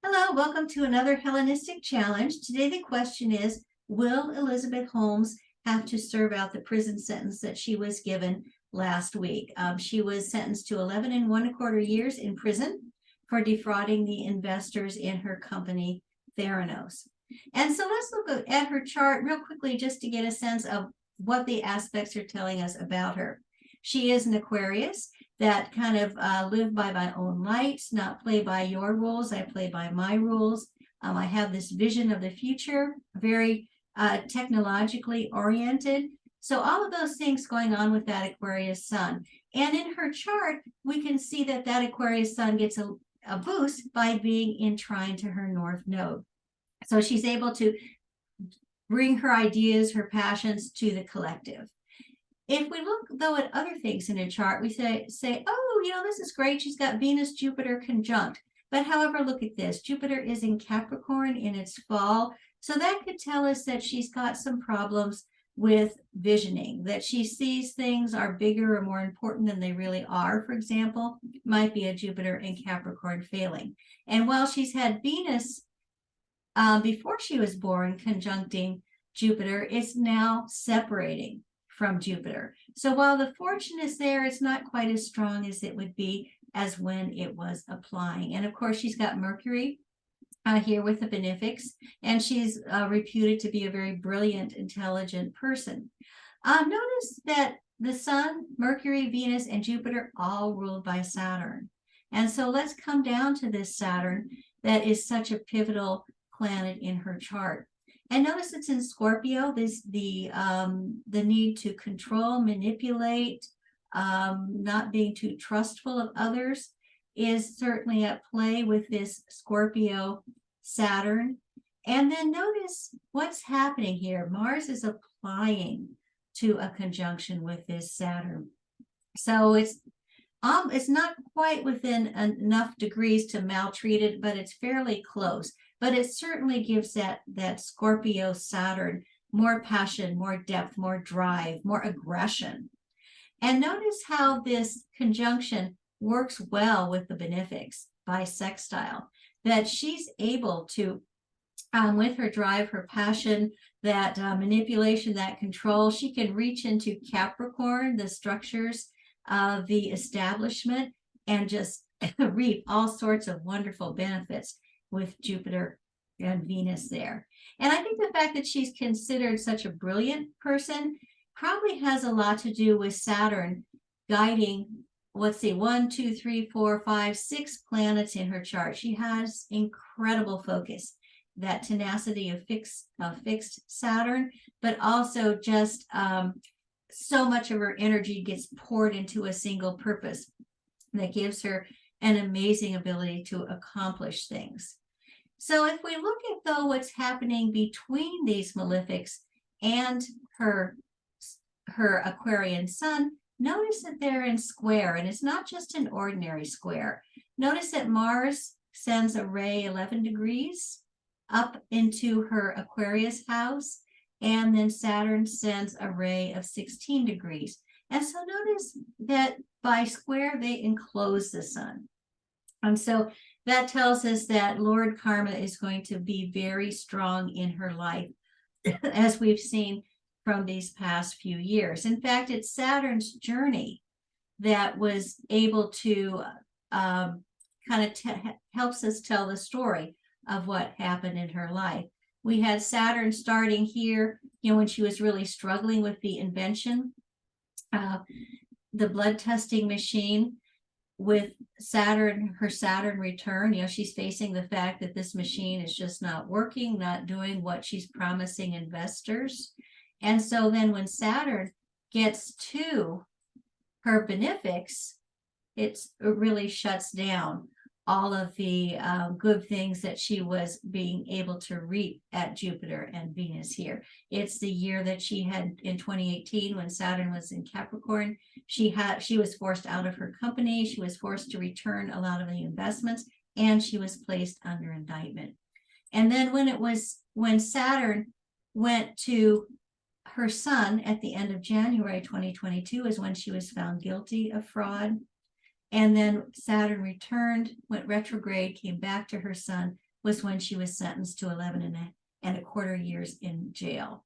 Hello, welcome to another Hellenistic challenge. Today the question is, will Elizabeth Holmes have to serve out the prison sentence that she was given last week? She was sentenced to 11 and 1/4 years in prison for defrauding the investors in her company, Theranos. And so let's look at her chart real quickly just to get a sense of what the aspects are telling us about her. She is an Aquarius that kind of live by my own lights, not play by your rules. I play by my rules. I have this vision of the future, very technologically oriented. So all of those things going on with that Aquarius sun. And in her chart, we can see that that Aquarius sun gets a boost by being in trine to her north node. So she's able to bring her ideas, her passions to the collective. If we look, though, at other things in a chart, we say, oh, this is great. She's got Venus, Jupiter conjunct. But however, look at this. Jupiter is in Capricorn in its fall. So that could tell us that she's got some problems with visioning, that she sees things are bigger or more important than they really are. For example, might be a Jupiter in Capricorn failing. And while she's had Venus before she was born conjuncting Jupiter, it's now separating from Jupiter. So while the fortune is there, it's not quite as strong as it would be as when it was applying. And of course, she's got Mercury here with the benefics, and she's reputed to be a very brilliant, intelligent person. Notice that the Sun, Mercury, Venus, and Jupiter all ruled by Saturn. And so let's come down to this Saturn that is such a pivotal planet in her chart. And notice it's in Scorpio. This the need to control, manipulate, not being too trustful of others is certainly at play with this Scorpio Saturn. And then notice what's happening here. Mars is applying to a conjunction with this Saturn. So it's not quite within enough degrees to maltreat it, but it's fairly close. But it certainly gives that Scorpio Saturn more passion, more depth, more drive, more aggression. And notice how this conjunction works well with the benefics by sextile, that she's able to, with her drive, her passion, that manipulation, that control, she can reach into Capricorn, the structures of the establishment, and just reap all sorts of wonderful benefits with Jupiter and Venus there. And I think the fact that she's considered such a brilliant person probably has a lot to do with Saturn guiding, let's see, 1, 2, 3, 4, 5, 6 planets in her chart. She has incredible focus, that tenacity of fixed Saturn, but also just so much of her energy gets poured into a single purpose that gives her an amazing ability to accomplish things. So if we look at, though, what's happening between these malefics and her Aquarian sun, notice that they're in square, and it's not just an ordinary square. Notice that Mars sends a ray 11 degrees up into her Aquarius house, and then Saturn sends a ray of 16 degrees. And so notice that by square, they enclose the sun. And so that tells us that Lord Karma is going to be very strong in her life, as we've seen from these past few years. In fact, it's Saturn's journey that was able to helps us tell the story of what happened in her life. We had Saturn starting here, when she was really struggling with the invention, the blood testing machine. With Saturn, her Saturn return, she's facing the fact that this machine is just not working, not doing what she's promising investors. And so then when Saturn gets to her benefics, it really shuts down all of the good things that she was being able to reap at Jupiter and Venus here. It's the year that she had in 2018 when Saturn was in Capricorn. She was forced out of her company. She was forced to return a lot of the investments, and she was placed under indictment. And then when Saturn went to her sun at the end of January 2022 is when she was found guilty of fraud. And then Saturn returned, went retrograde, came back to her sun was when she was sentenced to 11 and a quarter years in jail.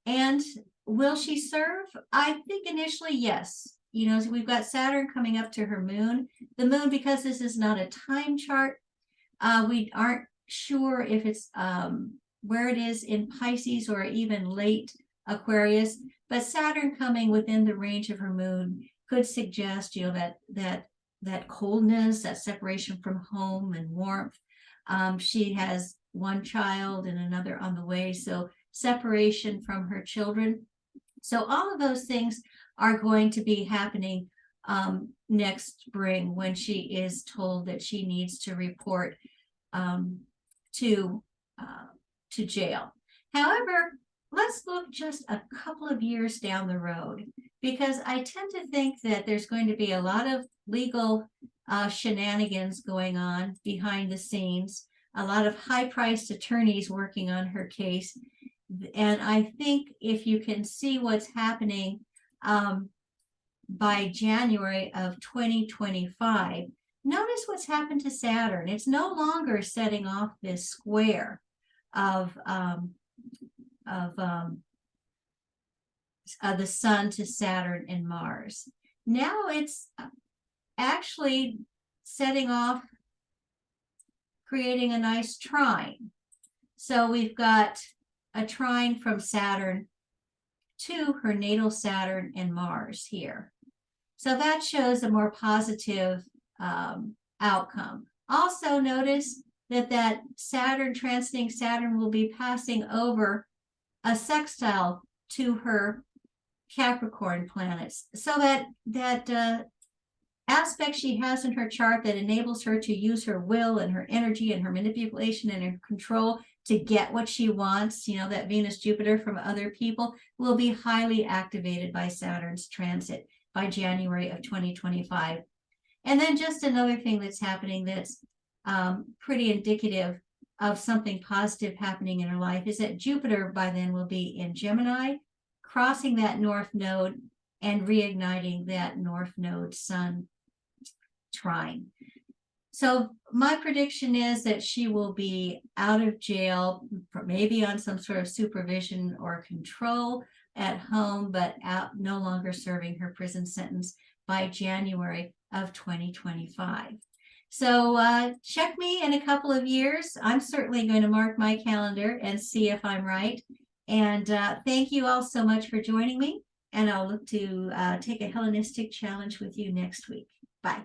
And will she serve? I think initially, yes. You know, so we've got Saturn coming up to her moon. The moon, because this is not a time chart, we aren't sure if it's where it is in Pisces or even late Aquarius, but Saturn coming within the range of her moon could suggest, you know, that coldness, that separation from home and warmth. She has one child and another on the way, so separation from her children. So all of those things are going to be happening next spring when she is told that she needs to report to jail. However, let's look just a couple of years down the road, because I tend to think that there's going to be a lot of legal shenanigans going on behind the scenes, a lot of high-priced attorneys working on her case. And I think if you can see what's happening by January of 2025, notice what's happened to Saturn. It's no longer setting off this square of the sun to Saturn and Mars. Now it's actually setting off, creating a nice trine. So we've got a trine from Saturn to her natal Saturn and Mars here. So that shows a more positive outcome. Also notice that Saturn transiting Saturn will be passing over a sextile to her Capricorn planets. So that aspect she has in her chart that enables her to use her will and her energy and her manipulation and her control to get what she wants, you know, that Venus Jupiter from other people, will be highly activated by Saturn's transit by January of 2025. And then just another thing that's happening that's pretty indicative of something positive happening in her life is that Jupiter by then will be in Gemini, crossing that North Node and reigniting that North Node Sun trine. So my prediction is that she will be out of jail, maybe on some sort of supervision or control at home, but out, no longer serving her prison sentence by January of 2025. So check me in a couple of years. I'm certainly going to mark my calendar and see if I'm right. And thank you all so much for joining me. And I'll look to take a Hellenistic challenge with you next week. Bye.